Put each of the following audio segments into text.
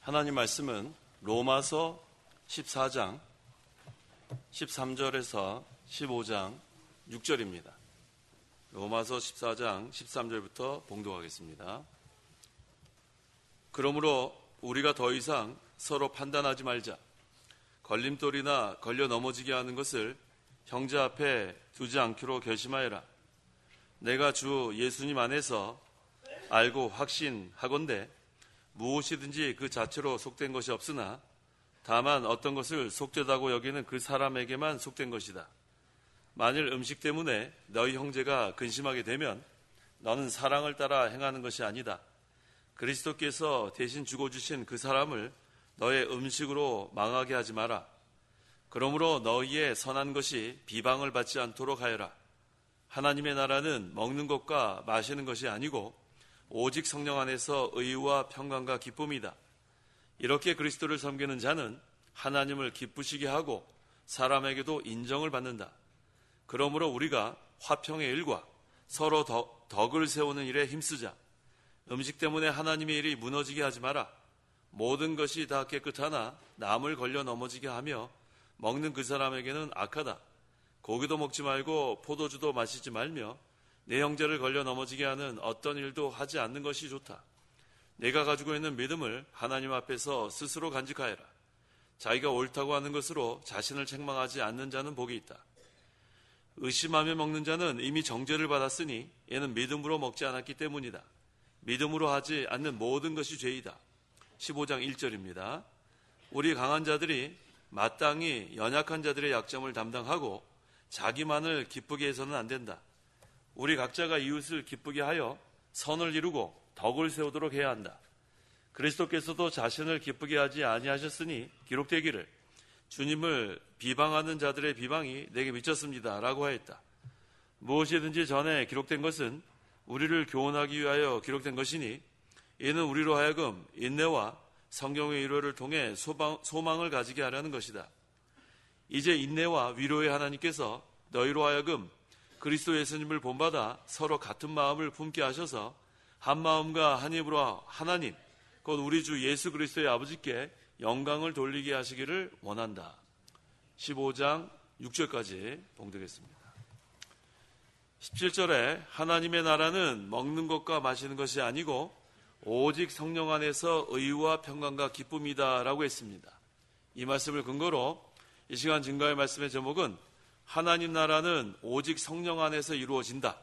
하나님 말씀은 로마서 14장 13절에서 15장 6절입니다. 로마서 14장 13절부터 봉독하겠습니다. 그러므로 우리가 더 이상 서로 판단하지 말자. 걸림돌이나 걸려 넘어지게 하는 것을 형제 앞에 두지 않기로 결심하여라. 내가 주 예수님 안에서 알고 확신하건대 무엇이든지 그 자체로 속된 것이 없으나 다만 어떤 것을 속되다고 여기는 그 사람에게만 속된 것이다. 만일 음식 때문에 너희 형제가 근심하게 되면 너는 사랑을 따라 행하는 것이 아니다. 그리스도께서 대신 죽어주신 그 사람을 너의 음식으로 망하게 하지 마라. 그러므로 너희의 선한 것이 비방을 받지 않도록 하여라. 하나님의 나라는 먹는 것과 마시는 것이 아니고 오직 성령 안에서 의와 평강과 기쁨이다. 이렇게 그리스도를 섬기는 자는 하나님을 기쁘시게 하고 사람에게도 인정을 받는다. 그러므로 우리가 화평의 일과 서로 덕을 세우는 일에 힘쓰자. 음식 때문에 하나님의 일이 무너지게 하지 마라. 모든 것이 다 깨끗하나 남을 걸려 넘어지게 하며 먹는 그 사람에게는 악하다. 고기도 먹지 말고 포도주도 마시지 말며 내 형제를 걸려 넘어지게 하는 어떤 일도 하지 않는 것이 좋다. 내가 가지고 있는 믿음을 하나님 앞에서 스스로 간직하여라. 자기가 옳다고 하는 것으로 자신을 책망하지 않는 자는 복이 있다. 의심하며 먹는 자는 이미 정죄를 받았으니 얘는 믿음으로 먹지 않았기 때문이다. 믿음으로 하지 않는 모든 것이 죄이다. 15장 1절입니다. 우리 강한 자들이 마땅히 연약한 자들의 약점을 담당하고 자기만을 기쁘게 해서는 안 된다. 우리 각자가 이웃을 기쁘게 하여 선을 이루고 덕을 세우도록 해야 한다. 그리스도께서도 자신을 기쁘게 하지 아니하셨으니 기록되기를 주님을 비방하는 자들의 비방이 내게 미쳤습니다 라고 하였다. 무엇이든지 전에 기록된 것은 우리를 교훈하기 위하여 기록된 것이니 이는 우리로 하여금 인내와 성경의 위로를 통해 소망을 가지게 하려는 것이다. 이제 인내와 위로의 하나님께서 너희로 하여금 그리스도 예수님을 본받아 서로 같은 마음을 품게 하셔서 한 마음과 한 입으로 하나님 곧 우리 주 예수 그리스도의 아버지께 영광을 돌리게 하시기를 원한다. 15장 6절까지 봉독했습니다. 17절에 하나님의 나라는 먹는 것과 마시는 것이 아니고 오직 성령 안에서 의와 평강과 기쁨이다 라고 했습니다. 이 말씀을 근거로 이 시간 증거의 말씀의 제목은 하나님 나라는 오직 성령 안에서 이루어진다.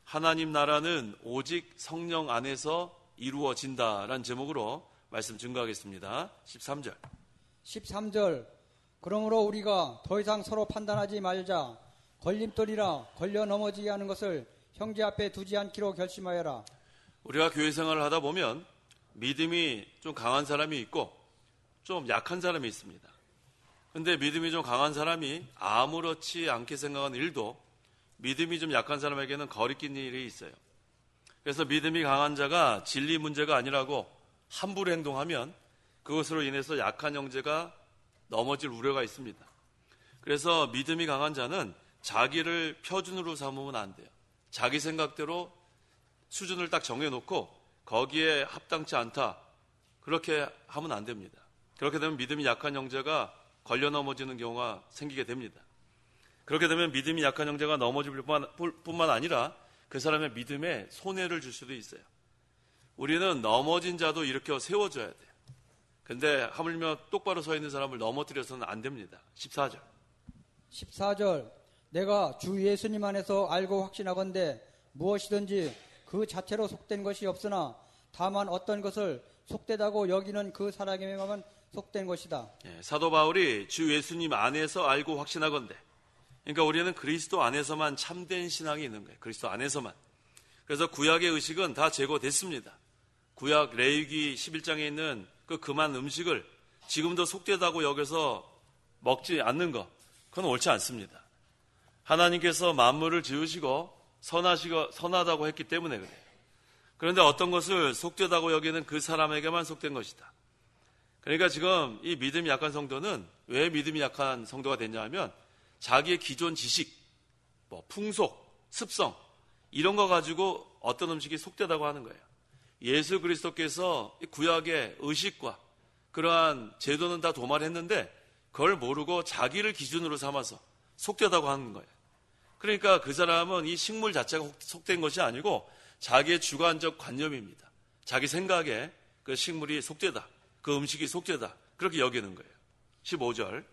하나님 나라는 오직 성령 안에서 이루어진다라는 제목으로 말씀 증거하겠습니다. 13절. 13절. 그러므로 우리가 더 이상 서로 판단하지 말자. 걸림돌이라 걸려 넘어지게 하는 것을 형제 앞에 두지 않기로 결심하여라. 우리가 교회 생활을 하다 보면 믿음이 좀 강한 사람이 있고 좀 약한 사람이 있습니다. 근데 믿음이 좀 강한 사람이 아무렇지 않게 생각하는 일도 믿음이 좀 약한 사람에게는 거리낀 일이 있어요. 그래서 믿음이 강한 자가 진리 문제가 아니라고 함부로 행동하면 그것으로 인해서 약한 형제가 넘어질 우려가 있습니다. 그래서 믿음이 강한 자는 자기를 표준으로 삼으면 안 돼요. 자기 생각대로 수준을 딱 정해놓고 거기에 합당치 않다. 그렇게 하면 안 됩니다. 그렇게 되면 믿음이 약한 형제가 걸려 넘어지는 경우가 생기게 됩니다. 그렇게 되면 믿음이 약한 형제가 넘어질 뿐만 아니라 그 사람의 믿음에 손해를 줄 수도 있어요. 우리는 넘어진 자도 일으켜 세워줘야 돼요. 근데 하물며 똑바로 서 있는 사람을 넘어뜨려서는 안 됩니다. 14절. 14절. 내가 주 예수님 안에서 알고 확신하건대 무엇이든지 그 자체로 속된 것이 없으나 다만 어떤 것을 속되다고 여기는 그 사람에게만 속된 것이다. 사도 바울이 주 예수님 안에서 알고 확신하건대. 그러니까 우리는 그리스도 안에서만 참된 신앙이 있는 거예요. 그리스도 안에서만. 그래서 구약의 의식은 다 제거됐습니다. 구약 레위기 11장에 있는 그 금한 음식을 지금도 속되다고 여겨서 먹지 않는 것, 그건 옳지 않습니다. 하나님께서 만물을 지으시고 선하다고 했기 때문에 그래요. 그런데 어떤 것을 속되다고 여기는 그 사람에게만 속된 것이다. 그러니까 지금 이 믿음이 약한 성도는 왜 믿음이 약한 성도가 됐냐 하면 자기의 기존 지식, 풍속, 습성 이런 거 가지고 어떤 음식이 속되다고 하는 거예요. 예수 그리스도께서 구약의 의식과 그러한 제도는 다 도말했는데 그걸 모르고 자기를 기준으로 삼아서 속되다고 하는 거예요. 그러니까 그 사람은 이 식물 자체가 속된 것이 아니고 자기의 주관적 관념입니다. 자기 생각에 그 식물이 속되다, 그 음식이 속되다, 그렇게 여기는 거예요. 15절.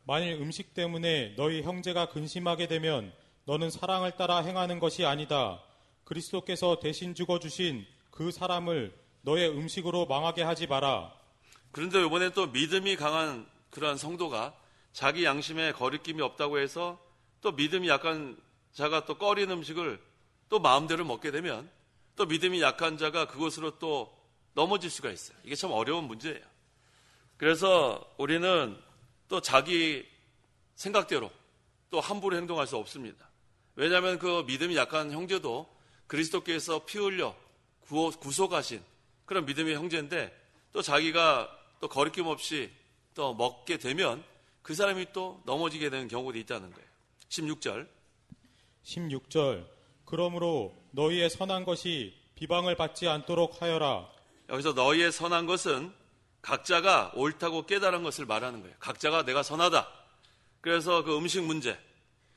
만일 음식 때문에 너희 형제가 근심하게 되면 너는 사랑을 따라 행하는 것이 아니다. 그리스도께서 대신 죽어주신 그 사람을 너의 음식으로 망하게 하지 마라. 그런데 이번에 또 믿음이 강한 그러한 성도가 자기 양심에 거리낌이 없다고 해서 또 믿음이 약한 자가 또 꺼린 음식을 또 마음대로 먹게 되면 또 믿음이 약한 자가 그것으로 또 넘어질 수가 있어요. 이게 참 어려운 문제예요. 그래서 우리는 또 자기 생각대로 또 함부로 행동할 수 없습니다. 왜냐하면 그 믿음이 약한 형제도 그리스도께서 피 흘려 구속하신 그런 믿음의 형제인데 또 자기가 또 거리낌 없이 또 먹게 되면 그 사람이 또 넘어지게 되는 경우도 있다는 거예요. 16절. 그러므로 너희의 선한 것이 비방을 받지 않도록 하여라. 여기서 너희의 선한 것은 각자가 옳다고 깨달은 것을 말하는 거예요. 각자가 내가 선하다. 그래서 그 음식 문제,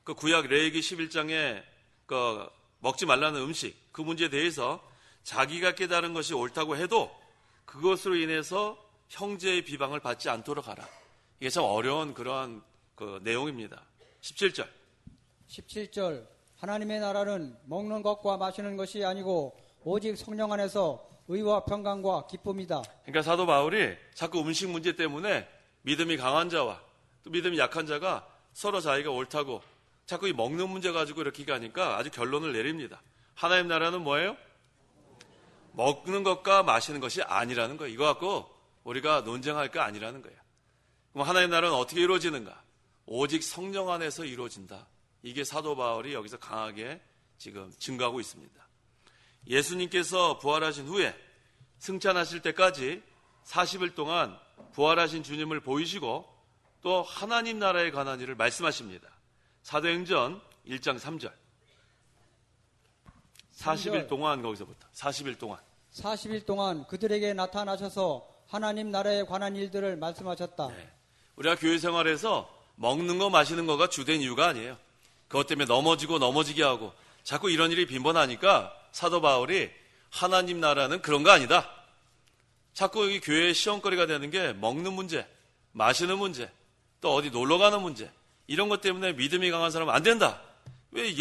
그 구약 레위기 11장에 그 먹지 말라는 음식, 그 문제에 대해서 자기가 깨달은 것이 옳다고 해도 그것으로 인해서 형제의 비방을 받지 않도록 하라. 이게 참 어려운 그러한 그 내용입니다. 17절. 하나님의 나라는 먹는 것과 마시는 것이 아니고 오직 성령 안에서 의와 평강과 기쁨이다. 그러니까 사도 바울이 자꾸 음식 문제 때문에 믿음이 강한 자와 또 믿음이 약한 자가 서로 자기가 옳다고 자꾸 이 먹는 문제 가지고 이렇게 가니까 아주 결론을 내립니다. 하나님 나라는 뭐예요? 먹는 것과 마시는 것이 아니라는 거예요. 이거 갖고 우리가 논쟁할 거 아니라는 거예요. 그럼 하나님 나라는 어떻게 이루어지는가? 오직 성령 안에서 이루어진다. 이게 사도 바울이 여기서 강하게 지금 증거하고 있습니다. 예수님께서 부활하신 후에 승천하실 때까지 40일 동안 부활하신 주님을 보이시고 또 하나님 나라에 관한 일을 말씀하십니다. 사도행전 1장 3절. 40일 동안 거기서부터 40일 동안 그들에게 나타나셔서 하나님 나라에 관한 일들을 말씀하셨다. 네. 우리가 교회 생활에서 먹는 거 마시는 거가 주된 이유가 아니에요. 그것 때문에 넘어지게 하고 자꾸 이런 일이 빈번하니까 사도 바울이 하나님 나라는 그런 거 아니다. 자꾸 여기 교회의 시험거리가 되는 게 먹는 문제, 마시는 문제, 또 어디 놀러 가는 문제, 이런 것 때문에 믿음이 강한 사람은 안 된다. 왜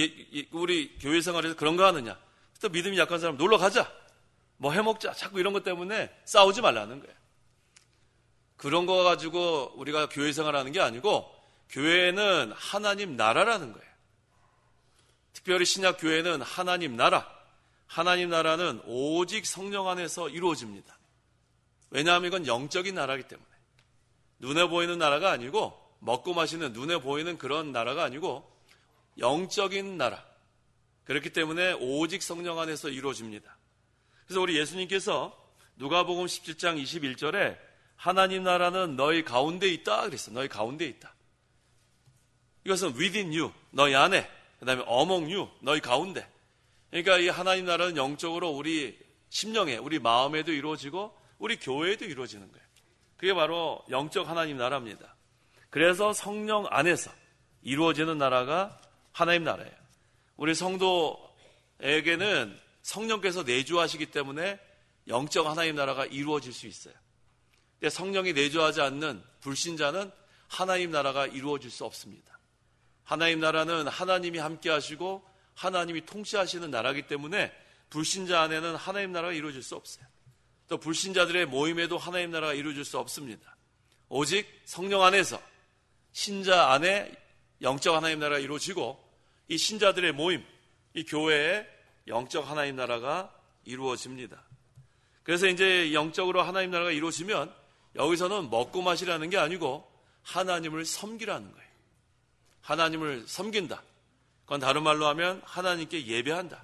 우리 교회 생활에서 그런 거 하느냐? 또 믿음이 약한 사람 놀러 가자. 뭐 해먹자. 자꾸 이런 것 때문에 싸우지 말라는 거예요. 그런 거 가지고 우리가 교회 생활하는 게 아니고 교회는 하나님 나라라는 거예요. 특별히 신약 교회는 하나님 나라. 하나님 나라는 오직 성령 안에서 이루어집니다. 왜냐하면 이건 영적인 나라이기 때문에. 눈에 보이는 나라가 아니고 먹고 마시는 눈에 보이는 그런 나라가 아니고 영적인 나라. 그렇기 때문에 오직 성령 안에서 이루어집니다. 그래서 우리 예수님께서 누가복음 17장 21절에 하나님 나라는 너희 가운데 있다 그랬어요. 너희 가운데 있다. 이것은 within you, 너희 안에. 그 다음에 among you, 너희 가운데. 그러니까 이 하나님 나라는 영적으로 우리 심령에, 우리 마음에도 이루어지고 우리 교회에도 이루어지는 거예요. 그게 바로 영적 하나님 나라입니다. 그래서 성령 안에서 이루어지는 나라가 하나님 나라예요. 우리 성도에게는 성령께서 내주하시기 때문에 영적 하나님 나라가 이루어질 수 있어요. 근데 성령이 내주하지 않는 불신자는 하나님 나라가 이루어질 수 없습니다. 하나님 나라는 하나님이 함께 하시고 하나님이 통치하시는 나라이기 때문에 불신자 안에는 하나님 나라가 이루어질 수 없어요. 또 불신자들의 모임에도 하나님 나라가 이루어질 수 없습니다. 오직 성령 안에서 신자 안에 영적 하나님 나라가 이루어지고 이 신자들의 모임, 이 교회에 영적 하나님 나라가 이루어집니다. 그래서 이제 영적으로 하나님 나라가 이루어지면 여기서는 먹고 마시라는 게 아니고 하나님을 섬기라는 거예요. 하나님을 섬긴다. 그건 다른 말로 하면 하나님께 예배한다.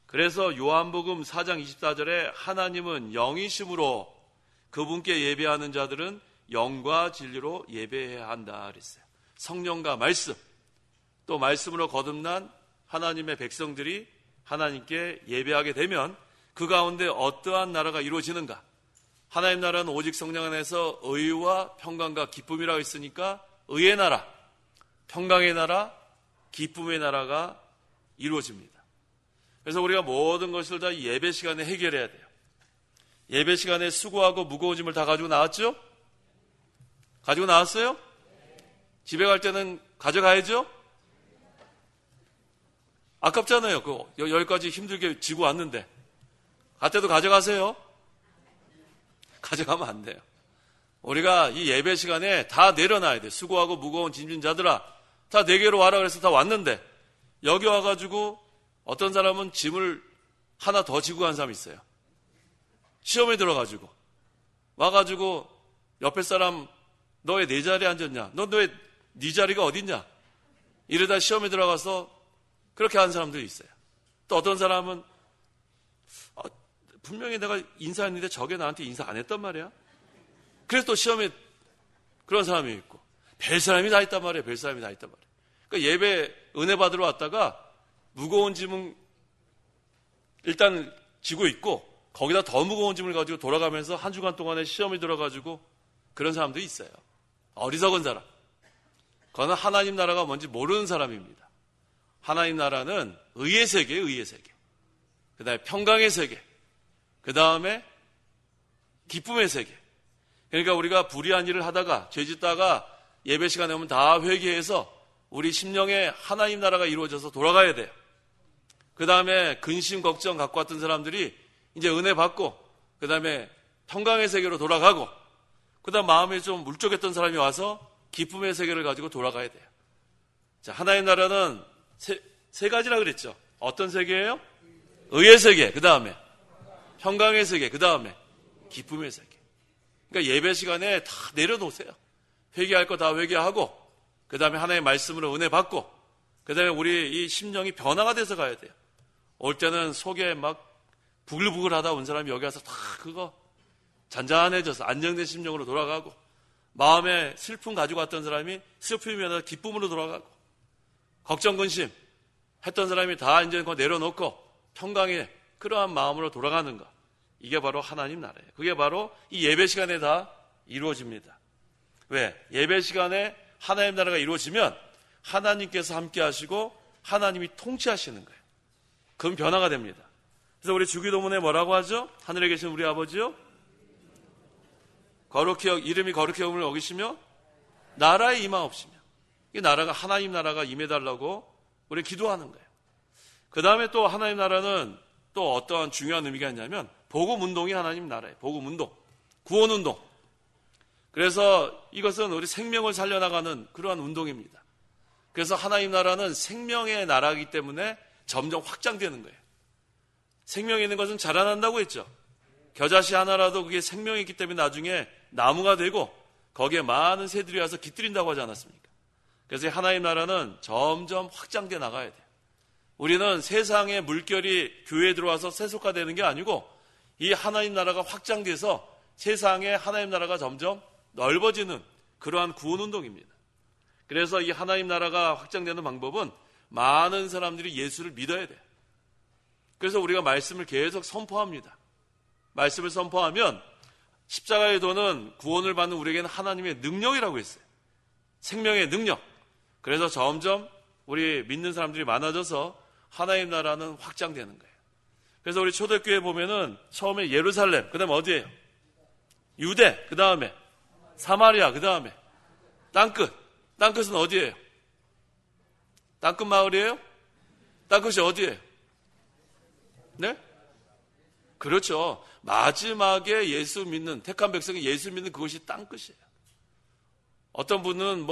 그래서 요한복음 4장 24절에 하나님은 영이심으로 그분께 예배하는 자들은 영과 진리로 예배해야 한다 그랬어요. 성령과 말씀, 또 말씀으로 거듭난 하나님의 백성들이 하나님께 예배하게 되면 그 가운데 어떠한 나라가 이루어지는가? 하나님 나라는 오직 성령 안에서 의와 평강과 기쁨이라고 했으니까 의의 나라, 평강의 나라, 기쁨의 나라가 이루어집니다. 그래서 우리가 모든 것을 다 예배 시간에 해결해야 돼요. 예배 시간에 수고하고 무거운 짐을 다 가지고 나왔죠? 가지고 나왔어요? 집에 갈 때는 가져가야죠? 아깝잖아요. 여기까지 힘들게 지고 왔는데. 갈 때도 가져가세요. 가져가면 안 돼요. 우리가 이 예배 시간에 다 내려놔야 돼요. 수고하고 무거운 짐진 자들아, 다 내게로 와라 그래서 다 왔는데 여기 와가지고 어떤 사람은 짐을 하나 더 지고 간 사람이 있어요. 시험에 들어가지고 와가지고 옆에 사람 너 왜 내 자리에 앉았냐? 너 왜 네 자리가 어딨냐? 이러다 시험에 들어가서 그렇게 하는 사람들이 있어요. 또 어떤 사람은 분명히 내가 인사했는데 저게 나한테 인사 안 했단 말이야. 그래서 또 시험에 그런 사람이 있고 별 사람이 다 있단 말이에요. 별 사람이 다 있단 말이에요. 그러니까 예배 은혜 받으러 왔다가 무거운 짐은 일단 지고 있고 거기다 더 무거운 짐을 가지고 돌아가면서 한 주간 동안에 시험에 들어가지고 그런 사람도 있어요. 어리석은 사람. 그거는 하나님 나라가 뭔지 모르는 사람입니다. 하나님 나라는 의의 세계예요. 의의 세계. 그 다음에 평강의 세계. 그 다음에 기쁨의 세계. 그러니까 우리가 불의한 일을 하다가 죄짓다가 예배 시간에 오면 다 회개해서 우리 심령에 하나님 나라가 이루어져서 돌아가야 돼요. 그 다음에 근심 걱정 갖고 왔던 사람들이 이제 은혜 받고 그 다음에 평강의 세계로 돌아가고 그 다음 마음에 좀 물적했던 사람이 와서 기쁨의 세계를 가지고 돌아가야 돼요. 자, 하나님 나라는 세 가지라 그랬죠. 어떤 세계예요? 의의 세계, 그 다음에 평강의 세계, 그 다음에 기쁨의 세계. 그러니까 예배 시간에 다 내려놓으세요. 회개할 거 다 회개하고 그 다음에 하나님의 말씀으로 은혜 받고 그 다음에 우리 이 심령이 변화가 돼서 가야 돼요. 올 때는 속에 막 부글부글 하다 온 사람이 여기 와서 다 그거 잔잔해져서 안정된 심령으로 돌아가고 마음에 슬픔 가지고 왔던 사람이 슬픔이 아니라 기쁨으로 돌아가고 걱정 근심 했던 사람이 다 이제 그거 내려놓고 평강의 그러한 마음으로 돌아가는 것. 이게 바로 하나님 나라예요. 그게 바로 이 예배 시간에 다 이루어집니다. 왜? 예배 시간에 하나님 나라가 이루어지면 하나님께서 함께 하시고 하나님이 통치하시는 거예요. 그럼 변화가 됩니다. 그래서 우리 주기도문에 뭐라고 하죠? 하늘에 계신 우리 아버지요, 이름이 거룩히 여김을 어기시며 나라에 임하옵시며. 이 나라가 하나님 나라가 임해달라고 우리 기도하는 거예요. 그 다음에 또 하나님 나라는 또 어떠한 중요한 의미가 있냐면 복음운동이 하나님 나라예요. 복음운동, 구원운동. 그래서 이것은 우리 생명을 살려나가는 그러한 운동입니다. 그래서 하나님 나라는 생명의 나라이기 때문에 점점 확장되는 거예요. 생명이 있는 것은 자라난다고 했죠. 겨자씨 하나라도 그게 생명이 있기 때문에 나중에 나무가 되고 거기에 많은 새들이 와서 깃들인다고 하지 않았습니까? 그래서 하나님 나라는 점점 확장돼 나가야 돼요. 우리는 세상의 물결이 교회에 들어와서 세속화되는 게 아니고 이 하나님 나라가 확장돼서 세상에 하나님 나라가 점점 넓어지는 그러한 구원운동입니다. 그래서 이 하나님 나라가 확장되는 방법은 많은 사람들이 예수를 믿어야 돼요. 그래서 우리가 말씀을 계속 선포합니다. 말씀을 선포하면 십자가의 도는 구원을 받는 우리에게는 하나님의 능력이라고 했어요. 생명의 능력. 그래서 점점 우리 믿는 사람들이 많아져서 하나님 나라는 확장되는 거예요. 그래서 우리 초대교회 보면은 처음에 예루살렘, 그 다음에 어디예요? 유대, 그 다음에 사마리아, 그 다음에 땅끝. 땅끝은 어디예요? 땅끝 마을이에요? 땅끝이 어디예요? 네? 그렇죠. 마지막에 예수 믿는, 택한 백성이 예수 믿는 그것이 땅끝이에요. 어떤 분은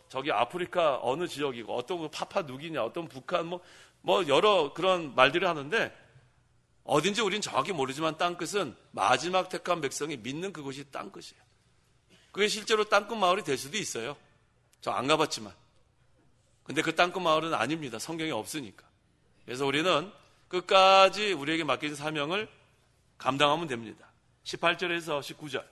저기 아프리카 어느 지역이고, 어떤 분은 파파누기냐, 어떤 북한, 여러 그런 말들을 하는데, 어딘지 우리는 정확히 모르지만 땅끝은 마지막 택한 백성이 믿는 그것이 땅끝이에요. 그게 실제로 땅끝 마을이 될 수도 있어요. 저 안 가봤지만. 근데 그 땅끝 마을은 아닙니다. 성경에 없으니까. 그래서 우리는 끝까지 우리에게 맡겨진 사명을 감당하면 됩니다. 18절에서 19절.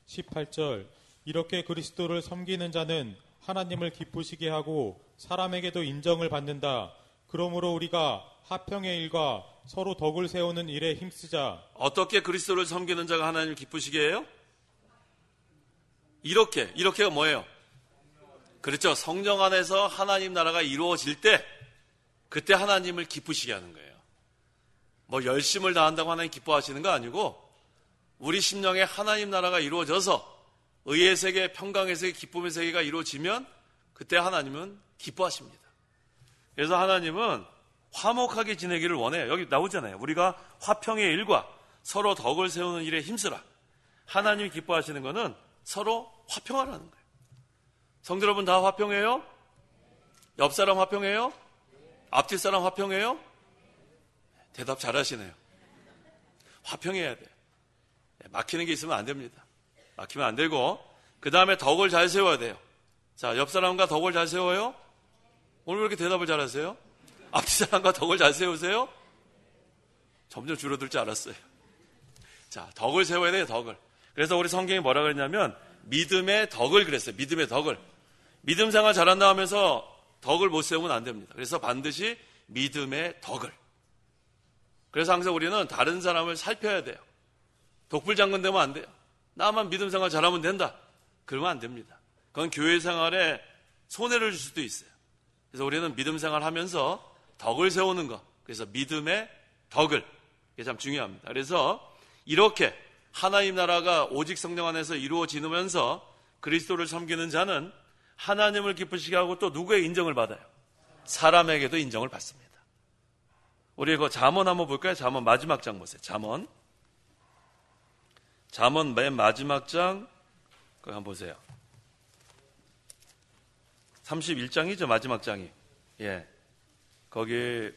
18절. 이렇게 그리스도를 섬기는 자는 하나님을 기쁘시게 하고 사람에게도 인정을 받는다. 그러므로 우리가 화평의 일과 서로 덕을 세우는 일에 힘쓰자. 어떻게 그리스도를 섬기는 자가 하나님을 기쁘시게 해요? 이렇게가 뭐예요? 그렇죠. 성령 안에서 하나님 나라가 이루어질 때 그때 하나님을 기쁘시게 하는 거예요. 뭐 열심을 다한다고 하나님 기뻐하시는 거 아니고 우리 심령에 하나님 나라가 이루어져서 의의 세계, 평강의 세계, 기쁨의 세계가 이루어지면 그때 하나님은 기뻐하십니다. 그래서 하나님은 화목하게 지내기를 원해요. 여기 나오잖아요. 우리가 화평의 일과 서로 덕을 세우는 일에 힘쓰라. 하나님이 기뻐하시는 것은 서로 화평하라는 거예요. 성도 여러분 다 화평해요? 옆 사람 화평해요? 앞뒤 사람 화평해요? 대답 잘하시네요. 화평해야 돼요. 막히는 게 있으면 안 됩니다. 막히면 안 되고 그 다음에 덕을 잘 세워야 돼요. 자, 옆 사람과 덕을 잘 세워요? 오늘 왜 이렇게 대답을 잘하세요? 앞뒤 사람과 덕을 잘 세우세요? 점점 줄어들 줄 알았어요. 자, 덕을 세워야 돼요. 덕을. 그래서 우리 성경이 뭐라 그랬냐면 믿음의 덕을 그랬어요. 믿음의 덕을. 믿음 생활 잘한다 하면서 덕을 못 세우면 안 됩니다. 그래서 반드시 믿음의 덕을. 그래서 항상 우리는 다른 사람을 살펴야 돼요. 독불장군 되면 안 돼요. 나만 믿음 생활 잘하면 된다. 그러면 안 됩니다. 그건 교회 생활에 손해를 줄 수도 있어요. 그래서 우리는 믿음 생활 하면서 덕을 세우는 것. 그래서 믿음의 덕을. 이게 참 중요합니다. 그래서 이렇게 하나님 나라가 오직 성령 안에서 이루어지면서 그리스도를 섬기는 자는 하나님을 기쁘시게 하고 또 누구의 인정을 받아요? 사람에게도 인정을 받습니다. 우리 이거 잠언 한번 볼까요? 잠언 마지막 장 보세요. 잠언 맨 마지막 장 그거 한번 보세요. 31장이죠, 마지막 장이. 예. 거기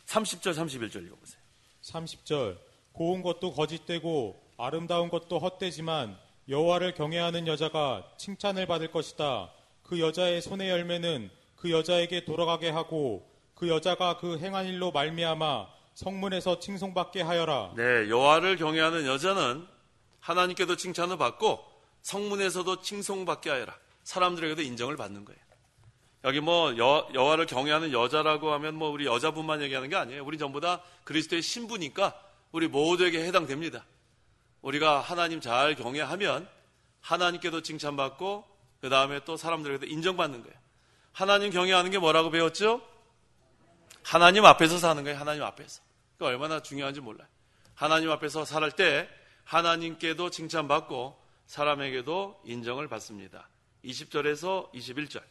30절, 31절 읽어보세요. 30절. 고운 것도 거짓되고 아름다운 것도 헛되지만 여호와를 경외하는 여자가 칭찬을 받을 것이다. 그 여자의 손의 열매는 그 여자에게 돌아가게 하고 그 여자가 그 행한 일로 말미암아 성문에서 칭송받게 하여라. 네, 여호와를 경외하는 여자는 하나님께도 칭찬을 받고 성문에서도 칭송받게 하여라. 사람들에게도 인정을 받는 거예요. 여기 뭐 여호와를 경외하는 여자라고 하면 뭐 우리 여자분만 얘기하는 게 아니에요. 우리 전부 다 그리스도의 신부니까 우리 모두에게 해당됩니다. 우리가 하나님 잘 경외하면 하나님께도 칭찬받고 그 다음에 또 사람들에게도 인정받는 거예요. 하나님 경외하는 게 뭐라고 배웠죠? 하나님 앞에서 사는 거예요. 하나님 앞에서. 그게 얼마나 중요한지 몰라요. 하나님 앞에서 살 때 하나님께도 칭찬받고 사람에게도 인정을 받습니다. 20절에서 21절.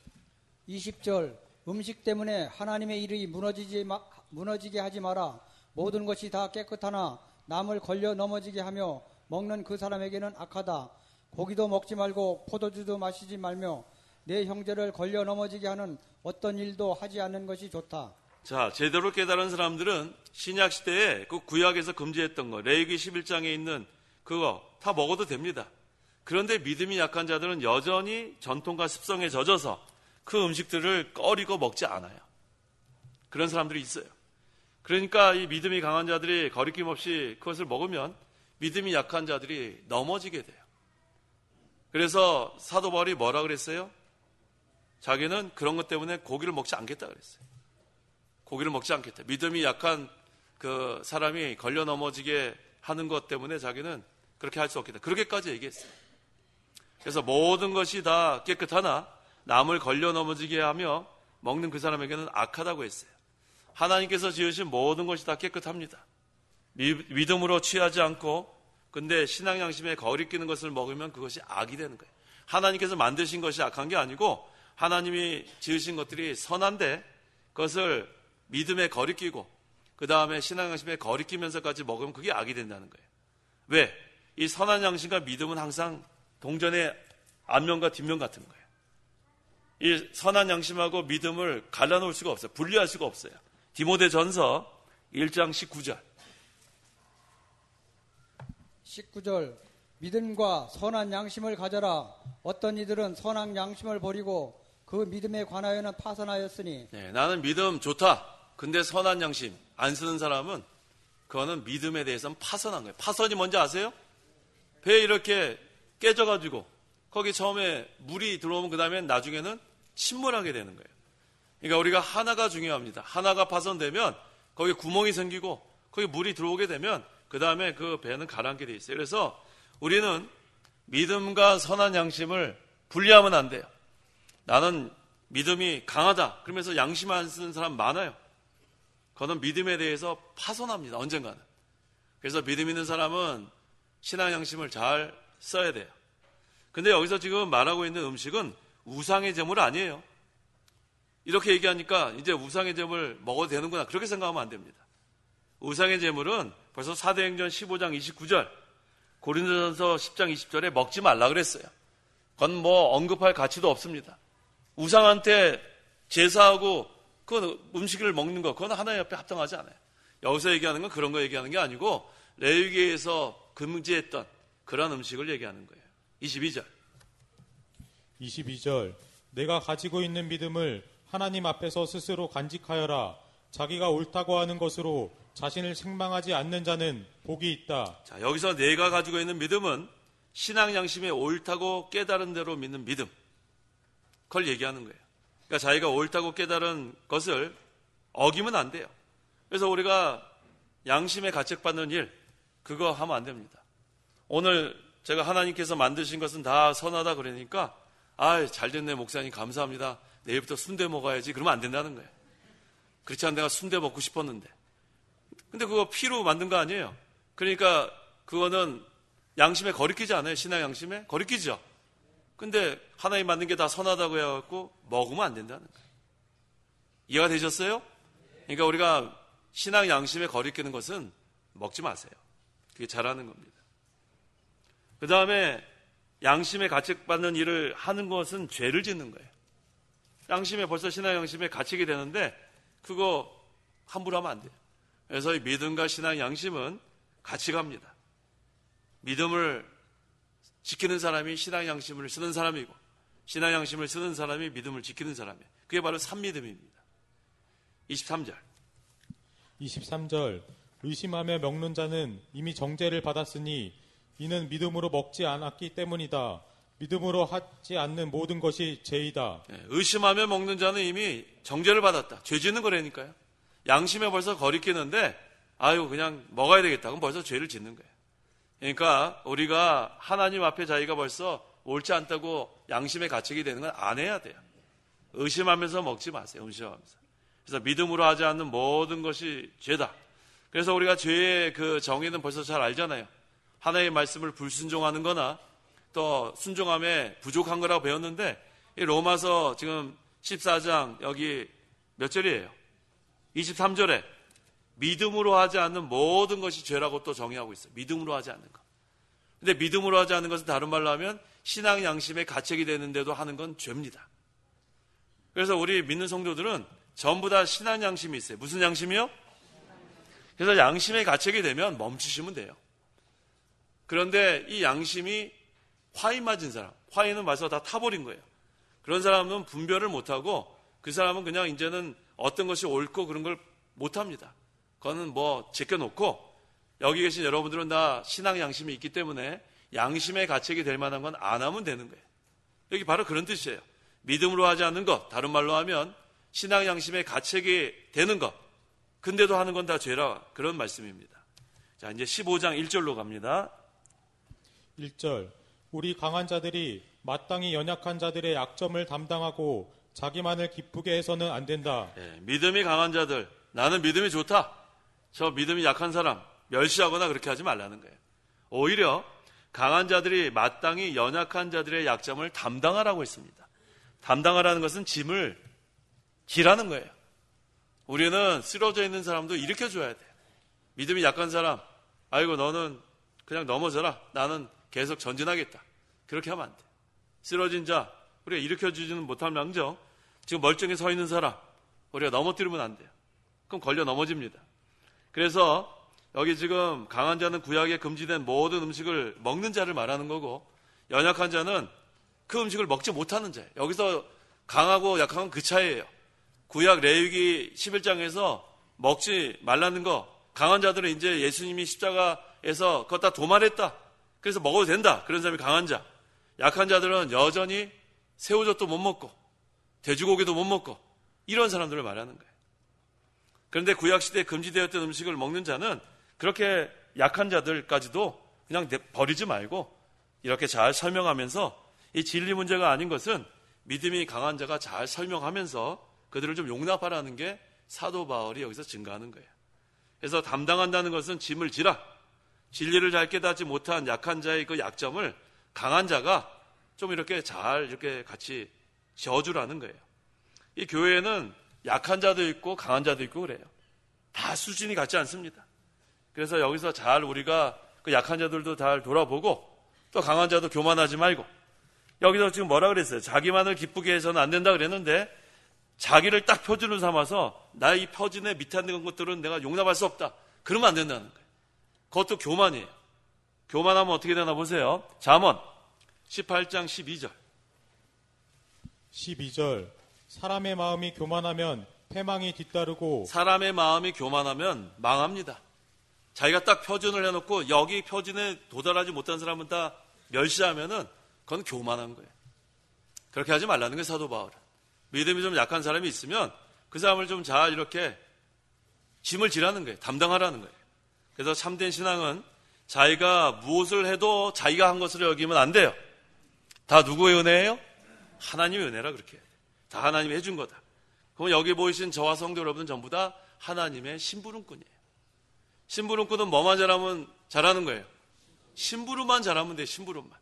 20절 음식 때문에 하나님의 일이 무너지게 하지 마라. 모든 것이 다 깨끗하나 남을 걸려 넘어지게 하며 먹는 그 사람에게는 악하다. 고기도 먹지 말고 포도주도 마시지 말며 내 형제를 걸려 넘어지게 하는 어떤 일도 하지 않는 것이 좋다. 자, 제대로 깨달은 사람들은 신약 시대에 그 구약에서 금지했던 거, 레위기 11장에 있는 그거 다 먹어도 됩니다. 그런데 믿음이 약한 자들은 여전히 전통과 습성에 젖어서 그 음식들을 꺼리고 먹지 않아요. 그런 사람들이 있어요. 그러니까 이 믿음이 강한 자들이 거리낌 없이 그것을 먹으면 믿음이 약한 자들이 넘어지게 돼요. 그래서 사도 바울이 뭐라 그랬어요? 자기는 그런 것 때문에 고기를 먹지 않겠다 그랬어요. 고기를 먹지 않겠다. 믿음이 약한 그 사람이 걸려 넘어지게 하는 것 때문에 자기는 그렇게 할 수 없겠다. 그렇게까지 얘기했어요. 그래서 모든 것이 다 깨끗하나 남을 걸려 넘어지게 하며 먹는 그 사람에게는 악하다고 했어요. 하나님께서 지으신 모든 것이 다 깨끗합니다. 믿음으로 취하지 않고 근데 신앙 양심에 거리끼는 것을 먹으면 그것이 악이 되는 거예요. 하나님께서 만드신 것이 악한 게 아니고 하나님이 지으신 것들이 선한데 그것을 믿음에 거리끼고 그 다음에 신앙 양심에 거리끼면서까지 먹으면 그게 악이 된다는 거예요. 왜? 이 선한 양심과 믿음은 항상 동전의 앞면과 뒷면 같은 거예요. 이 선한 양심하고 믿음을 갈라놓을 수가 없어요. 분리할 수가 없어요. 디모데전서 1장 19절. 19절 믿음과 선한 양심을 가져라. 어떤 이들은 선한 양심을 버리고 그 믿음에 관하여는 파선하였으니. 네, 나는 믿음 좋다. 근데 선한 양심 안 쓰는 사람은 그거는 믿음에 대해서는 파선한 거예요. 파선이 뭔지 아세요? 배 이렇게 깨져가지고 거기 처음에 물이 들어오면 그 다음에 나중에는 침몰하게 되는 거예요. 그러니까 우리가 하나가 중요합니다. 하나가 파손되면 거기에 구멍이 생기고 거기 물이 들어오게 되면 그 다음에 그 배는 가라앉게 돼 있어요. 그래서 우리는 믿음과 선한 양심을 분리하면 안 돼요. 나는 믿음이 강하다 그러면서 양심 안 쓰는 사람 많아요. 그거는 믿음에 대해서 파손합니다. 언젠가는. 그래서 믿음 있는 사람은 신앙 양심을 잘 써야 돼요. 근데 여기서 지금 말하고 있는 음식은 우상의 제물 아니에요. 이렇게 얘기하니까 이제 우상의 제물 먹어도 되는구나 그렇게 생각하면 안 됩니다. 우상의 제물은 벌써 사도행전 15장 29절 고린도전서 10장 20절에 먹지 말라 그랬어요. 그건 뭐 언급할 가치도 없습니다. 우상한테 제사하고 그 음식을 먹는 거 그건 하나님 앞에 합당하지 않아요. 여기서 얘기하는 건 그런 거 얘기하는 게 아니고 레위기에서 금지했던 그런 음식을 얘기하는 거예요. 22절 내가 가지고 있는 믿음을 하나님 앞에서 스스로 간직하여라. 자기가 옳다고 하는 것으로 자신을 책망하지 않는 자는 복이 있다. 자, 여기서 내가 가지고 있는 믿음은 신앙 양심에 옳다고 깨달은 대로 믿는 믿음. 그걸 얘기하는 거예요. 그러니까 자기가 옳다고 깨달은 것을 어기면 안 돼요. 그래서 우리가 양심에 가책받는 일, 그거 하면 안 됩니다. 오늘 제가 하나님께서 만드신 것은 다 선하다 그러니까 잘됐네 목사님 감사합니다. 내일부터 순대 먹어야지. 그러면 안 된다는 거예요. 그렇지 않으면 내가 순대 먹고 싶었는데. 근데 그거 피로 만든 거 아니에요. 그러니까 그거는 양심에 거리끼지 않아요. 신앙 양심에 거리끼죠. 근데 하나님 만든 게 다 선하다고 해갖고 먹으면 안 된다는 거예요. 이해가 되셨어요? 그러니까 우리가 신앙 양심에 거리끼는 것은 먹지 마세요. 그게 잘하는 겁니다. 그 다음에 양심에 가책받는 일을 하는 것은 죄를 짓는 거예요. 양심에 벌써 신앙 양심에 갇히게 되는데 그거 함부로 하면 안 돼요. 그래서 이 믿음과 신앙 양심은 같이 갑니다. 믿음을 지키는 사람이 신앙 양심을 쓰는 사람이고 신앙 양심을 쓰는 사람이 믿음을 지키는 사람이에요. 그게 바로 삼믿음입니다. 23절 의심하며 먹는 자는 이미 정죄를 받았으니 이는 믿음으로 먹지 않았기 때문이다. 믿음으로 하지 않는 모든 것이 죄이다. 의심하며 먹는 자는 이미 정죄를 받았다. 죄 짓는 거라니까요. 양심에 벌써 거리끼는데 그냥 먹어야 되겠다. 그럼 벌써 죄를 짓는 거예요. 그러니까 우리가 하나님 앞에 자기가 벌써 옳지 않다고 양심에 갇히게 되는 건 안 해야 돼요. 의심하면서 먹지 마세요. 의심하면서. 그래서 믿음으로 하지 않는 모든 것이 죄다. 그래서 우리가 죄의 그 정의는 벌써 잘 알잖아요. 하나님의 말씀을 불순종하는 거나 또 순종함에 부족한 거라고 배웠는데 이 로마서 지금 14장 여기 몇 절이에요? 23절에 믿음으로 하지 않는 모든 것이 죄라고 또 정의하고 있어요. 믿음으로 하지 않는 거. 근데 믿음으로 하지 않는 것은 다른 말로 하면 신앙 양심에 가책이 되는데도 하는 건 죄입니다. 그래서 우리 믿는 성도들은 전부 다 신앙 양심이 있어요. 무슨 양심이요? 그래서 양심에 가책이 되면 멈추시면 돼요. 그런데 이 양심이 화이 맞은 사람, 화이는 와서 다 타버린 거예요. 그런 사람은 분별을 못하고 그 사람은 그냥 이제는 어떤 것이 옳고 그런 걸 못합니다. 그거는 제껴놓고 여기 계신 여러분들은 다 신앙 양심이 있기 때문에 양심에 가책이 될 만한 건 안 하면 되는 거예요. 여기 바로 그런 뜻이에요. 믿음으로 하지 않는 것, 다른 말로 하면 신앙 양심에 가책이 되는 것, 근데도 하는 건 다 죄라 그런 말씀입니다. 자, 이제 15장 1절로 갑니다. 1절 우리 강한 자들이 마땅히 연약한 자들의 약점을 담당하고 자기만을 기쁘게 해서는 안 된다. 믿음이 강한 자들, 나는 믿음이 좋다. 저 믿음이 약한 사람 멸시하거나 그렇게 하지 말라는 거예요. 오히려 강한 자들이 마땅히 연약한 자들의 약점을 담당하라고 했습니다. 담당하라는 것은 짐을 지라는 거예요. 우리는 쓰러져 있는 사람도 일으켜줘야 돼. 믿음이 약한 사람, 너는 그냥 넘어져라. 나는 계속 전진하겠다. 그렇게 하면 안 돼. 쓰러진 자, 우리가 일으켜주지는 못할 망정 지금 멀쩡히 서 있는 사람 우리가 넘어뜨리면 안 돼요. 그럼 걸려 넘어집니다. 그래서 여기 지금 강한 자는 구약에 금지된 모든 음식을 먹는 자를 말하는 거고 연약한 자는 그 음식을 먹지 못하는 자예요. 여기서 강하고 약한 건 그 차이예요. 구약 레위기 11장에서 먹지 말라는 거, 강한 자들은 이제 예수님이 십자가에서 그거 다 도말했다. 그래서 먹어도 된다. 그런 사람이 강한 자. 약한 자들은 여전히 새우젓도 못 먹고 돼지고기도 못 먹고 이런 사람들을 말하는 거예요. 그런데 구약시대에 금지되었던 음식을 먹는 자는 그렇게 약한 자들까지도 그냥 버리지 말고 이렇게 잘 설명하면서 이 진리 문제가 아닌 것은 믿음이 강한 자가 잘 설명하면서 그들을 좀 용납하라는 게 사도 바울이 여기서 증가하는 거예요. 그래서 담당한다는 것은 짐을 지라. 진리를 잘 깨닫지 못한 약한 자의 그 약점을 강한 자가 좀 이렇게 잘 이렇게 같이 지어주라는 거예요. 이 교회에는 약한 자도 있고 강한 자도 있고 그래요. 다 수준이 같지 않습니다. 그래서 여기서 잘 우리가 그 약한 자들도 잘 돌아보고 또 강한 자도 교만하지 말고 여기서 지금 뭐라 그랬어요? 자기만을 기쁘게 해서는 안 된다 그랬는데 자기를 딱 표준으로 삼아서 나 이 표준에 밑에 있는 것들은 내가 용납할 수 없다. 그러면 안 된다는 거예요. 그것도 교만이에요. 교만하면 어떻게 되나 보세요. 잠언 18장 12절. 12절 사람의 마음이 교만하면 패망이 뒤따르고 사람의 마음이 교만하면 망합니다. 자기가 딱 표준을 해놓고 여기 표준에 도달하지 못한 사람은 다 멸시하면은 그건 교만한 거예요. 그렇게 하지 말라는 거예요. 사도 바울은. 믿음이 좀 약한 사람이 있으면 그 사람을 좀 잘 이렇게 짐을 지라는 거예요. 담당하라는 거예요. 그래서 참된 신앙은 자기가 무엇을 해도 자기가 한 것으로 여기면 안 돼요. 다 누구의 은혜예요? 하나님의 은혜라 그렇게 해야 돼요. 다 하나님이 해준 거다. 그럼 여기 보이신 저와 성도 여러분 전부 다 하나님의 심부름꾼이에요. 심부름꾼은 뭐만 잘하면 잘하는 거예요? 심부름만 잘하면 돼요. 심부름만.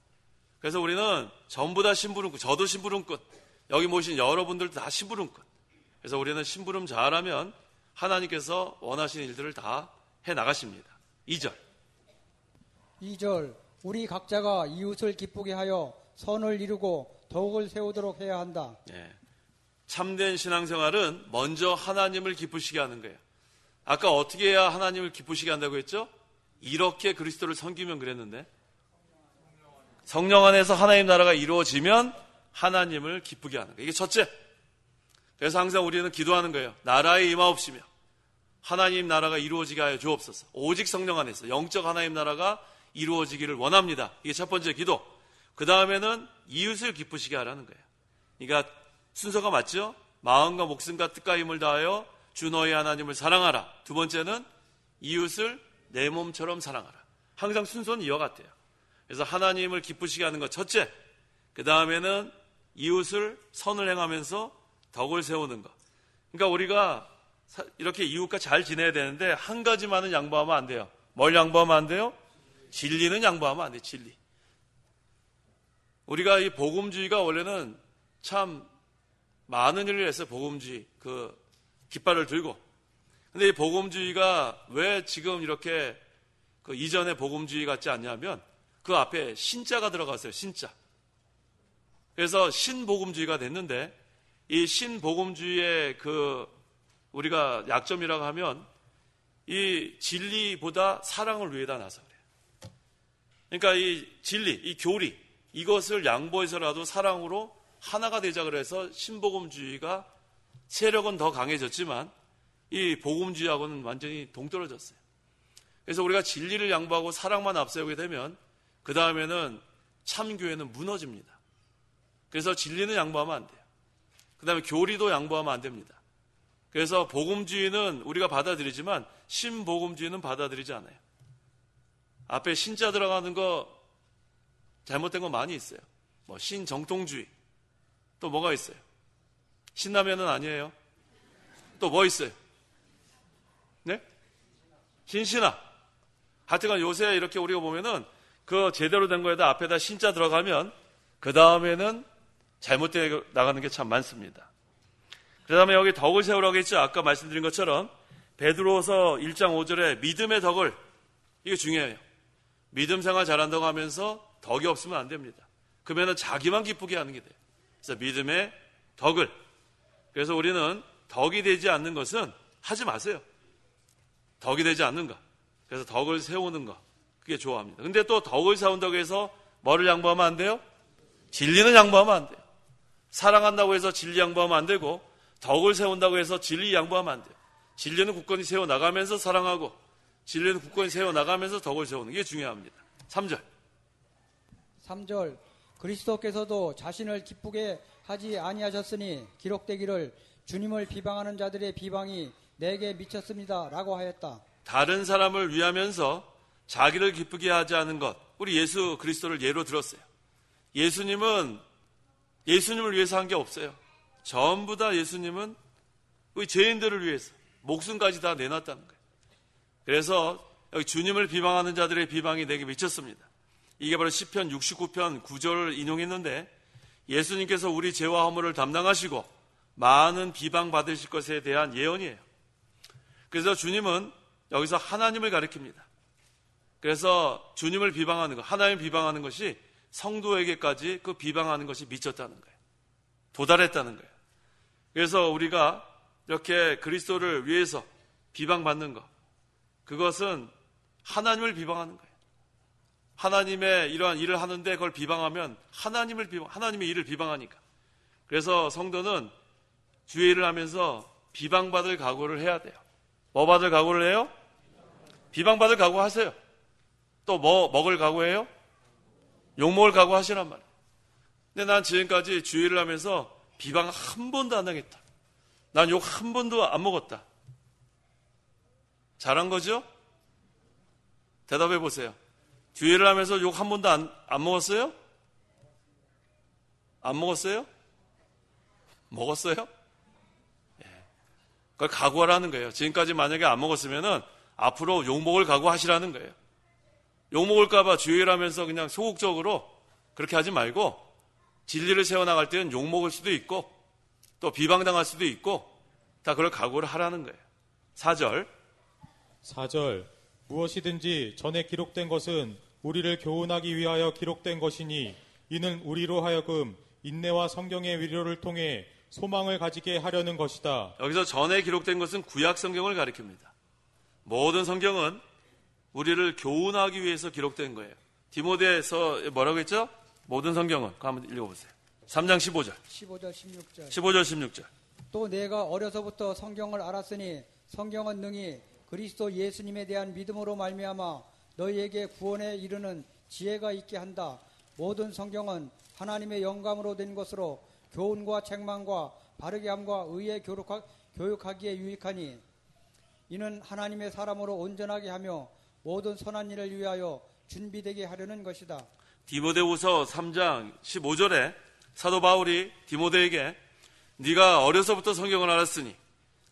그래서 우리는 전부 다 심부름꾼, 저도 심부름꾼, 여기 모신 여러분들도 다 심부름꾼. 그래서 우리는 심부름 잘하면 하나님께서 원하시는 일들을 다 해나가십니다. 2절. 2절 우리 각자가 이웃을 기쁘게 하여 선을 이루고 덕을 세우도록 해야 한다. 예. 참된 신앙생활은 먼저 하나님을 기쁘시게 하는 거예요. 아까 어떻게 해야 하나님을 기쁘시게 한다고 했죠? 이렇게 그리스도를 섬기면 그랬는데 성령 안에서 하나님 나라가 이루어지면 하나님을 기쁘게 하는 거예요. 이게 첫째. 그래서 항상 우리는 기도하는 거예요. 나라에 임하옵시며 하나님 나라가 이루어지게 하여 주옵소서. 오직 성령 안에서 영적 하나님 나라가 이루어지기를 원합니다. 이게 첫 번째 기도. 그 다음에는 이웃을 기쁘시게 하라는 거예요. 그러니까 순서가 맞죠? 마음과 목숨과 뜻과 힘을 다하여 주 너희 하나님을 사랑하라. 두 번째는 이웃을 내 몸처럼 사랑하라. 항상 순서는 이와 같아요. 그래서 하나님을 기쁘시게 하는 것 첫째. 그 다음에는 이웃을 선을 행하면서 덕을 세우는 것. 그러니까 우리가 이렇게 이웃과 잘 지내야 되는데 한 가지만은 양보하면 안 돼요. 뭘 양보하면 안 돼요? 진리는 양보하면 안 돼요. 진리. 우리가 이 복음주의가 원래는 참 많은 일을 했어요. 복음주의 그 깃발을 들고. 근데 이 복음주의가 왜 지금 이렇게 그 이전의 복음주의 같지 않냐면 그 앞에 신자가 들어갔어요. 신자. 그래서 신복음주의가 됐는데 이 신복음주의의 그 우리가 약점이라고 하면 이 진리보다 사랑을 위에다 놔서 그래요. 그러니까 이 진리, 이 교리 이것을 양보해서라도 사랑으로 하나가 되자 그래서 신복음주의가 세력은 더 강해졌지만 이 복음주의하고는 완전히 동떨어졌어요. 그래서 우리가 진리를 양보하고 사랑만 앞세우게 되면 그 다음에는 참교회는 무너집니다. 그래서 진리는 양보하면 안 돼요. 그 다음에 교리도 양보하면 안 됩니다. 그래서 복음주의는 우리가 받아들이지만 신복음주의는 받아들이지 않아요. 앞에 신자 들어가는 거 잘못된 거 많이 있어요. 뭐 신정통주의 또 뭐가 있어요? 신라면은 아니에요. 또 뭐 있어요? 네? 신신화. 하여튼간 요새 이렇게 우리가 보면은 그 제대로 된 거에다 앞에다 신자 들어가면 그 다음에는 잘못되어 나가는 게 참 많습니다. 그 다음에 여기 덕을 세우라고 했죠. 아까 말씀드린 것처럼 베드로서 1장 5절에 믿음의 덕을, 이게 중요해요. 믿음 생활 잘한다고 하면서 덕이 없으면 안 됩니다. 그러면 자기만 기쁘게 하는 게 돼요. 그래서 믿음의 덕을. 그래서 우리는 덕이 되지 않는 것은 하지 마세요. 덕이 되지 않는 것. 그래서 덕을 세우는 것. 그게 좋아합니다. 근데 또 덕을 세운다고 해서 뭐를 양보하면 안 돼요? 진리는 양보하면 안 돼요. 사랑한다고 해서 진리 양보하면 안 되고 덕을 세운다고 해서 진리 양보하면 안 돼요. 진리는 굳건히 세워나가면서 사랑하고 진리는 굳건히 세워나가면서 덕을 세우는 게 중요합니다. 3절. 3절 그리스도께서도 자신을 기쁘게 하지 아니하셨으니 기록되기를 주님을 비방하는 자들의 비방이 내게 미쳤습니다. 라고 하였다. 다른 사람을 위하면서 자기를 기쁘게 하지 않은 것, 우리 예수 그리스도를 예로 들었어요. 예수님을 위해서 한 게 없어요. 전부 다 예수님은 우리 죄인들을 위해서 목숨까지 다 내놨다는 거예요. 그래서 여기 주님을 비방하는 자들의 비방이 내게 미쳤습니다. 이게 바로 시편 69편 9절을 인용했는데, 예수님께서 우리 죄와 허물을 담당하시고 많은 비방받으실 것에 대한 예언이에요. 그래서 주님은 여기서 하나님을 가리킵니다. 그래서 주님을 비방하는 것, 하나님 비방하는 것이 성도에게까지 그 비방하는 것이 미쳤다는 거예요. 도달했다는 거예요. 그래서 우리가 이렇게 그리스도를 위해서 비방받는 것, 그것은 하나님을 비방하는 거예요. 하나님의 이러한 일을 하는데 그걸 비방하면 하나님의 일을 비방하니까. 그래서 성도는 주의 일을 하면서 비방받을 각오를 해야 돼요. 뭐 받을 각오를 해요? 비방받을 각오 하세요. 또 뭐 먹을 각오해요? 욕먹을 각오 하시란 말이에요. 근데 난 지금까지 주의 일을 하면서 비방 한 번도 안 당했다. 난 욕 한 번도 안 먹었다. 잘한 거죠? 대답해 보세요. 주의 일을 하면서 욕 한 번도 안 먹었어요? 안 먹었어요? 먹었어요? 그걸 각오하라는 거예요. 지금까지 만약에 안 먹었으면은 앞으로 욕먹을 각오하시라는 거예요. 욕먹을까봐 주의를 하면서 그냥 소극적으로 그렇게 하지 말고, 진리를 세워나갈 때는 욕먹을 수도 있고 또 비방당할 수도 있고, 다 그걸 각오를 하라는 거예요. 4절 무엇이든지 전에 기록된 것은 우리를 교훈하기 위하여 기록된 것이니 이는 우리로 하여금 인내와 성경의 위로를 통해 소망을 가지게 하려는 것이다. 여기서 전에 기록된 것은 구약 성경을 가리킵니다. 모든 성경은 우리를 교훈하기 위해서 기록된 거예요. 디모데에서 뭐라고 했죠? 모든 성경은. 그거 한번 읽어보세요. 3장 15절 16절. 또 내가 어려서부터 성경을 알았으니 성경은 능히 그리스도 예수님에 대한 믿음으로 말미암아 너희에게 구원에 이르는 지혜가 있게 한다. 모든 성경은 하나님의 영감으로 된 것으로 교훈과 책망과 바르게 함과 의에 교육하기에 유익하니 이는 하나님의 사람으로 온전하게 하며 모든 선한 일을 위하여 준비되게 하려는 것이다. 디모데후서 3장 15절에 사도 바울이 디모데에게 네가 어려서부터 성경을 알았으니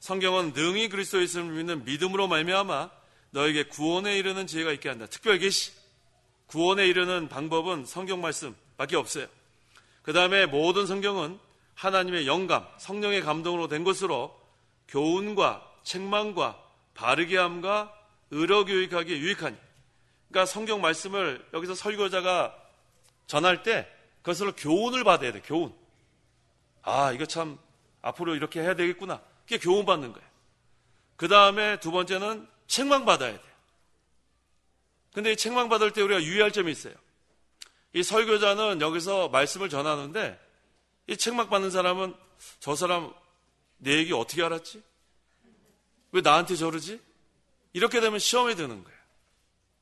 성경은 능히 그리스도 예수를 믿는 믿음으로 말미암아 너에게 구원에 이르는 지혜가 있게 한다. 특별 계시, 구원에 이르는 방법은 성경 말씀밖에 없어요. 그 다음에 모든 성경은 하나님의 영감, 성령의 감동으로 된 것으로 교훈과 책망과 바르게 함과 의로 교육하기에 유익하니. 그러니까 성경 말씀을 여기서 설교자가 전할 때 그것으로 교훈을 받아야 돼. 교훈. 아, 이거 참 앞으로 이렇게 해야 되겠구나. 그게 교훈 받는 거예요. 그 다음에 두 번째는 책망 받아야 돼요. 근데 이 책망 받을 때 우리가 유의할 점이 있어요. 이 설교자는 여기서 말씀을 전하는데 이 책망 받는 사람은 저 사람 내 얘기 어떻게 알았지? 왜 나한테 저러지? 이렇게 되면 시험에 드는 거예요.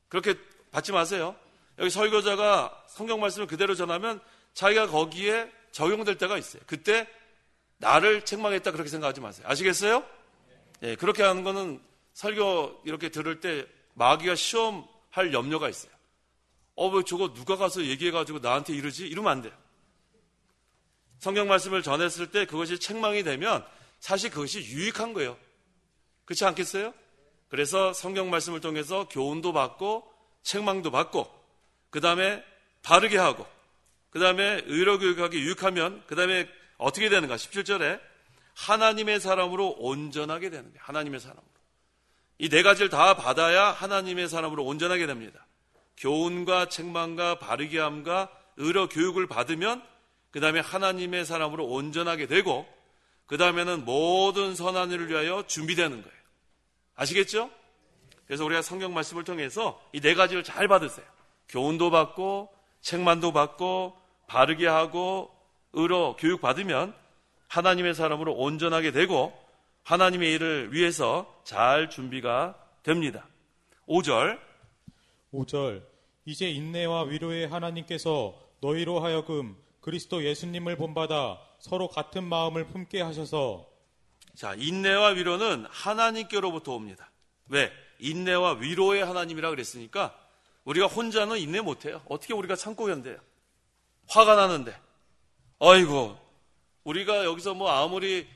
그렇게 받지 마세요. 여기 설교자가 성경 말씀을 그대로 전하면 자기가 거기에 적용될 때가 있어요. 그때 나를 책망했다 그렇게 생각하지 마세요. 아시겠어요? 예, 그렇게 하는 거는 설교 이렇게 들을 때 마귀가 시험할 염려가 있어요. 왜 저거 누가 가서 얘기해가지고 나한테 이러지? 이러면 안 돼요. 성경 말씀을 전했을 때 그것이 책망이 되면 사실 그것이 유익한 거예요. 그렇지 않겠어요? 그래서 성경 말씀을 통해서 교훈도 받고 책망도 받고 그 다음에 바르게 하고 그 다음에 의로 교육하기 유익하면 그 다음에 어떻게 되는가? 17절에 하나님의 사람으로 온전하게 되는 거예요. 하나님의 사람으로. 이 네 가지를 다 받아야 하나님의 사람으로 온전하게 됩니다. 교훈과 책망과 바르게 함과 의로 교육을 받으면 그 다음에 하나님의 사람으로 온전하게 되고 그 다음에는 모든 선한 일을 위하여 준비되는 거예요. 아시겠죠? 그래서 우리가 성경 말씀을 통해서 이 네 가지를 잘 받으세요. 교훈도 받고 책망도 받고 바르게 하고 의로 교육 받으면 하나님의 사람으로 온전하게 되고 하나님의 일을 위해서 잘 준비가 됩니다. 5절 이제 인내와 위로의 하나님께서 너희로 하여금 그리스도 예수님을 본받아 서로 같은 마음을 품게 하셔서 자, 인내와 위로는 하나님께로부터 옵니다. 왜? 인내와 위로의 하나님이라 그랬으니까 우리가 혼자는 인내 못해요. 어떻게 우리가 참고 견뎌요? 화가 나는데. 아이고, 우리가 여기서 뭐 아무리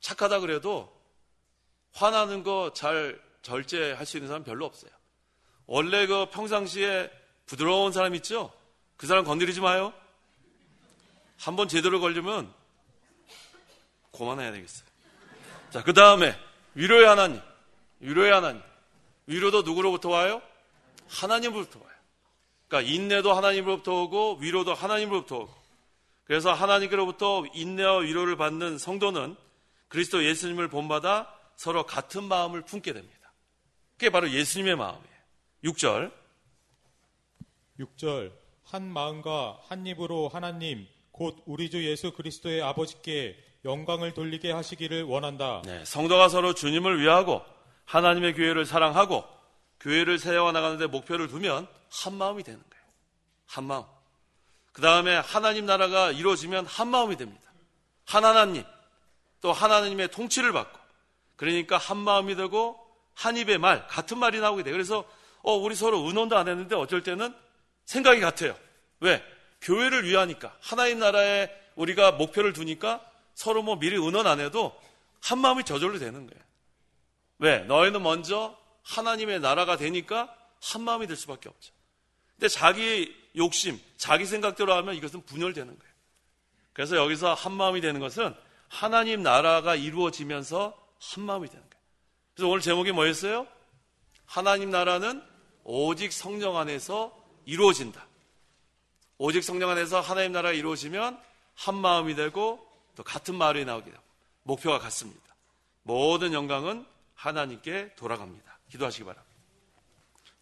착하다 그래도 화나는 거 잘 절제할 수 있는 사람 별로 없어요. 원래 그 평상시에 부드러운 사람 있죠? 그 사람 건드리지 마요. 한번 제대로 걸리면 그만해야 되겠어요. 자, 그 다음에 위로의 하나님. 위로의 하나님. 위로도 누구로부터 와요? 하나님으로부터 와요. 그러니까 인내도 하나님으로부터 오고 위로도 하나님으로부터 오고. 그래서 하나님께로부터 인내와 위로를 받는 성도는 그리스도 예수님을 본받아 서로 같은 마음을 품게 됩니다. 그게 바로 예수님의 마음이에요. 6절. 한 마음과 한 입으로 하나님 곧 우리 주 예수 그리스도의 아버지께 영광을 돌리게 하시기를 원한다. 네, 성도가 서로 주님을 위하고 하나님의 교회를 사랑하고 교회를 세워나가는데 목표를 두면 한 마음이 되는 거예요. 한 마음. 그 다음에 하나님 나라가 이루어지면 한 마음이 됩니다. 한 하나님, 또 하나님의 통치를 받고, 그러니까 한 마음이 되고 한 입의 말, 같은 말이 나오게 돼요. 그래서 우리 서로 의논도 안 했는데 어쩔 때는 생각이 같아요. 왜? 교회를 위하니까, 하나님 나라에 우리가 목표를 두니까 서로 뭐 미리 의논 안 해도 한 마음이 저절로 되는 거예요. 왜? 너희는 먼저 하나님의 나라가 되니까 한 마음이 될 수밖에 없죠. 근데 자기 욕심, 자기 생각대로 하면 이것은 분열되는 거예요. 그래서 여기서 한 마음이 되는 것은 하나님 나라가 이루어지면서 한 마음이 되는 거예요. 그래서 오늘 제목이 뭐였어요? 하나님 나라는 오직 성령 안에서 이루어진다. 오직 성령 안에서 하나님 나라가 이루어지면 한 마음이 되고 또 같은 말이 나오게 되고 목표가 같습니다. 모든 영광은 하나님께 돌아갑니다. 기도하시기 바랍니다.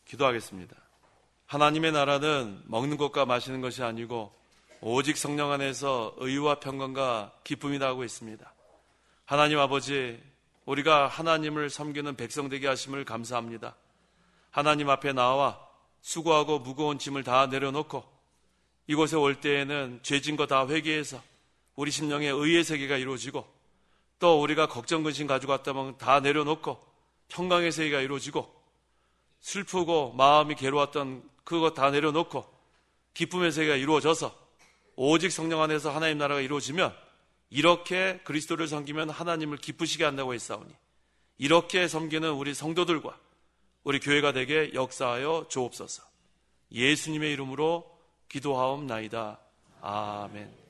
기도하겠습니다. 하나님의 나라는 먹는 것과 마시는 것이 아니고 오직 성령 안에서 의와 평강과 기쁨이 나오고 있습니다. 하나님 아버지, 우리가 하나님을 섬기는 백성 되게 하심을 감사합니다. 하나님 앞에 나와 수고하고 무거운 짐을 다 내려놓고 이곳에 올 때에는 죄진 거 다 회개해서 우리 심령에 의의 세계가 이루어지고 또 우리가 걱정 근심 가지고 왔다면 다 내려놓고 평강의 세계가 이루어지고 슬프고 마음이 괴로웠던 그것 다 내려놓고 기쁨의 세계가 이루어져서 오직 성령 안에서 하나님 나라가 이루어지면 이렇게 그리스도를 섬기면 하나님을 기쁘시게 한다고 했사오니 이렇게 섬기는 우리 성도들과 우리 교회가 되게 역사하여 주옵소서. 예수님의 이름으로 기도하옵나이다. 아멘.